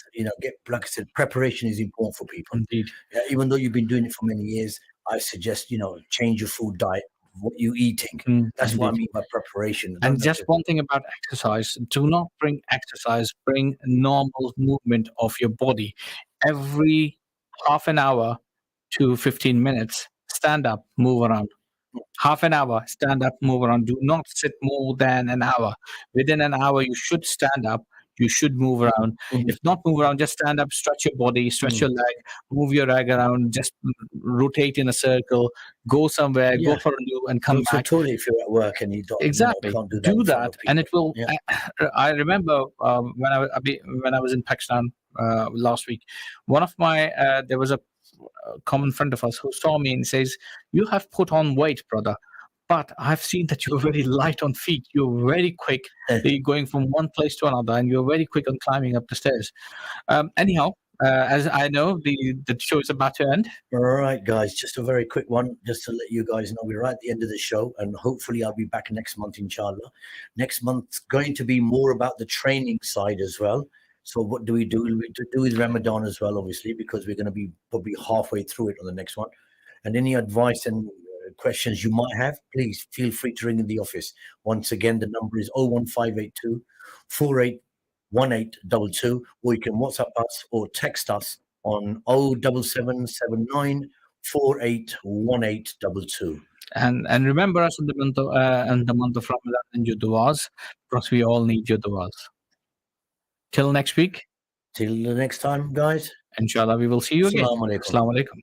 like I said, preparation is important for people. Indeed. Even though you've been doing it for many years, I suggest, change your food diet, what you're eating. That's what I mean by preparation. And just one thing about exercise, do not bring exercise, bring normal movement of your body. Every half an hour to 15 minutes, stand up, move around. Half an hour, stand up, move around. Do not sit more than an hour. Within an hour, you should stand up. You should move around. If not move around, just stand up, stretch your body, stretch your leg, move your leg around, just rotate in a circle, go somewhere, go for a loo, and come back. Totally, if you're at work and you don't can't do that, and it will. I remember when I was in Pakistan last week. One of my there was a a common friend of us who saw me and says, "You have put on weight, brother. But I've seen that you're very light on feet. You're very quick. You're going from one place to another, and you're very quick on climbing up the stairs." Anyhow, as I know, the show is about to end. All right, guys, just a very quick one, just to let you guys know we're right at the end of the show, and hopefully I'll be back next month, inshallah. Next month's going to be more about the training side as well. So what do we do? We do with Ramadan as well, obviously, because we're going to be probably halfway through it on the next one. And any advice and questions you might have, please feel free to ring in the office. Once again, the number is 01582 481822, or you can WhatsApp us or text us on 07779 481822. And remember us in the month of Ramadan and your du'as, because we all need your du'as. Till next week. Till the next time, guys. Inshallah, we will see you again. Assalamu alaikum. Assalamu alaikum.